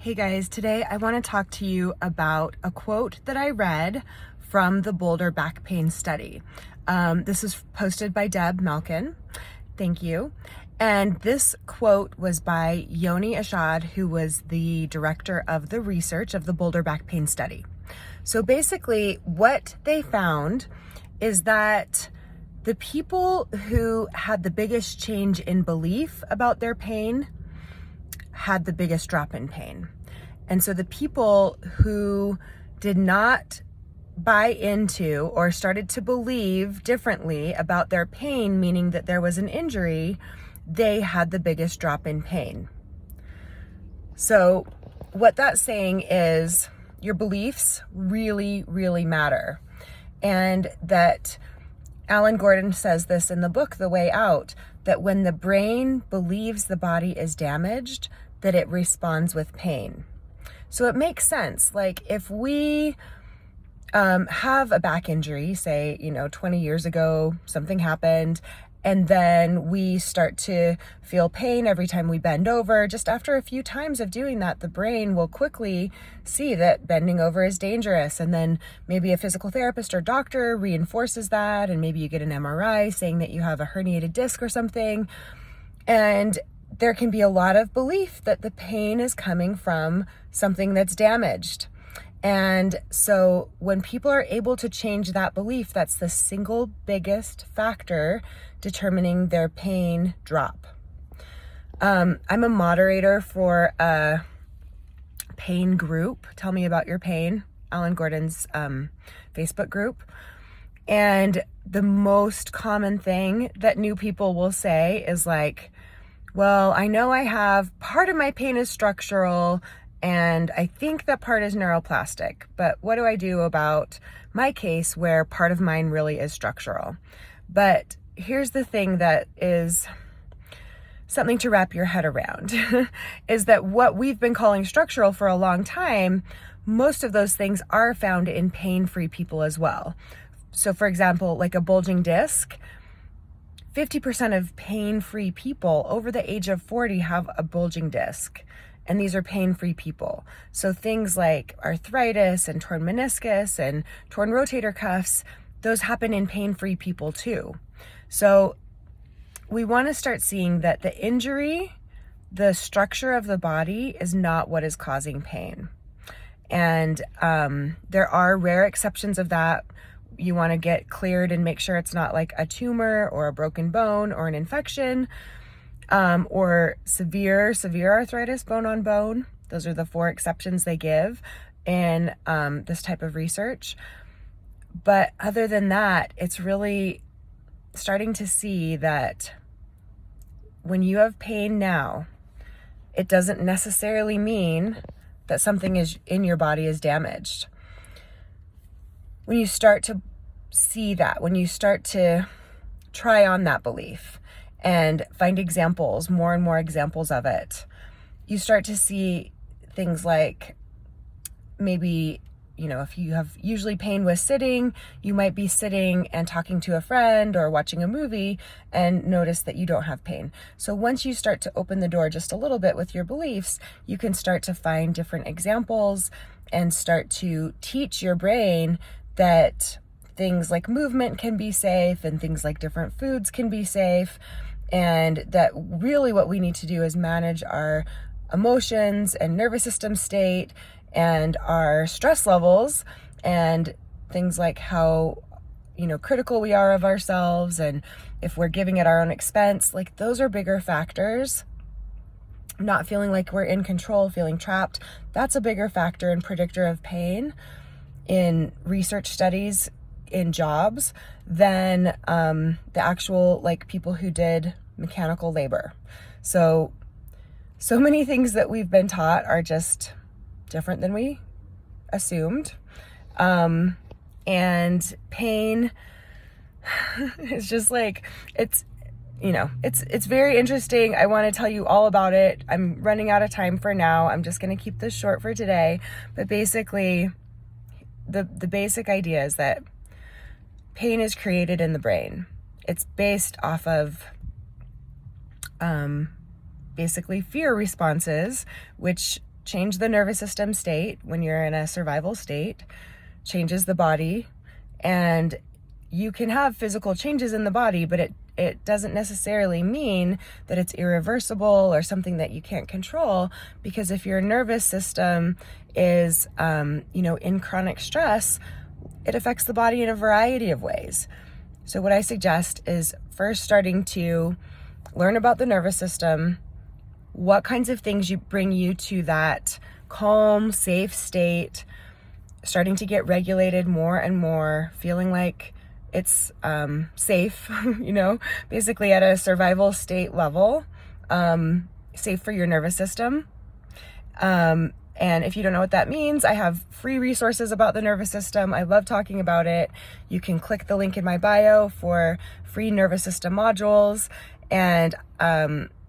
Hey guys, today I want to talk to you about a quote that I read from the Boulder Back Pain study. This is posted by Deb Malkin. Thank you. And this quote was by Yoni Ashad, who was the director of the research of the Boulder Back Pain study. So basically what they found is that the people who had the biggest change in belief about their pain had the biggest drop in pain. And so the people who did not buy into or started to believe differently about their pain, meaning that there was an injury, they had the biggest drop in pain. So what that's saying is your beliefs really, really matter. And that Alan Gordon says this in the book, The Way Out, that when the brain believes the body is damaged, that it responds with pain. So it makes sense. Like if we have a back injury, say, 20 years ago, something happened, and then we start to feel pain every time we bend over, just after a few times of doing that, the brain will quickly see that bending over is dangerous. And then maybe a physical therapist or doctor reinforces that, and maybe you get an MRI saying that you have a herniated disc or something. And there can be a lot of belief that the pain is coming from something that's damaged. And so when people are able to change that belief, that's the single biggest factor determining their pain drop. I'm a moderator for a pain group, Tell Me About Your Pain, Alan Gordon's Facebook group. And the most common thing that new people will say is like, well, I know I have part of my pain is structural, and I think that part is neuroplastic, but what do I do about my case where part of mine really is structural? But here's the thing that is something to wrap your head around, is that what we've been calling structural for a long time, most of those things are found in pain-free people as well. So for example, like a bulging disc, 50% of pain-free people over the age of 40 have a bulging disc, and these are pain-free people. So things like arthritis and torn meniscus and torn rotator cuffs, those happen in pain-free people too. So we want to start seeing that the injury, the structure of the body, is not what is causing pain. And there are rare exceptions of that. You want to get cleared and make sure it's not like a tumor or a broken bone or an infection, or severe arthritis, bone on bone. Those are the 4 exceptions they give in this type of research. But other than that, it's really starting to see that when you have pain now, it doesn't necessarily mean that something is in your body is damaged. When you start to see that, when you start to try on that belief and find examples, more and more examples of it, you start to see things like maybe, if you have usually pain with sitting, you might be sitting and talking to a friend or watching a movie and notice that you don't have pain. So once you start to open the door just a little bit with your beliefs, you can start to find different examples and start to teach your brain that things like movement can be safe and things like different foods can be safe, and that really what we need to do is manage our emotions and nervous system state and our stress levels and things like how critical we are of ourselves, and if we're giving at our own expense, like those are bigger factors. Not feeling like we're in control, feeling trapped, that's a bigger factor and predictor of pain in research studies in jobs than the actual like people who did mechanical labor. So many things that we've been taught are just different than we assumed. And pain is just like, it's very interesting. I want to tell you all about it. I'm running out of time for now. I'm just going to keep this short for today. But basically, the basic idea is that pain is created in the brain. It's based off of basically fear responses, which change the nervous system state when you're in a survival state, changes the body, and you can have physical changes in the body, but it doesn't necessarily mean that it's irreversible or something that you can't control, because if your nervous system is, in chronic stress, it affects the body in a variety of ways. So what I suggest is first starting to learn about the nervous system, what kinds of things bring you to that calm, safe state, starting to get regulated more and more, feeling like it's safe, basically at a survival state level, safe for your nervous system. And if you don't know what that means, I have free resources about the nervous system. I love talking about it. You can click the link in my bio for free nervous system modules, and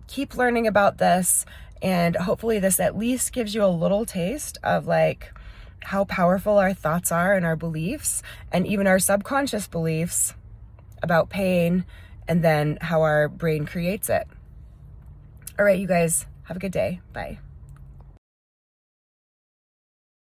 keep learning about this. And hopefully this at least gives you a little taste of like how powerful our thoughts are and our beliefs, and even our subconscious beliefs about pain, and then how our brain creates it. All right, you guys, have a good day. Bye.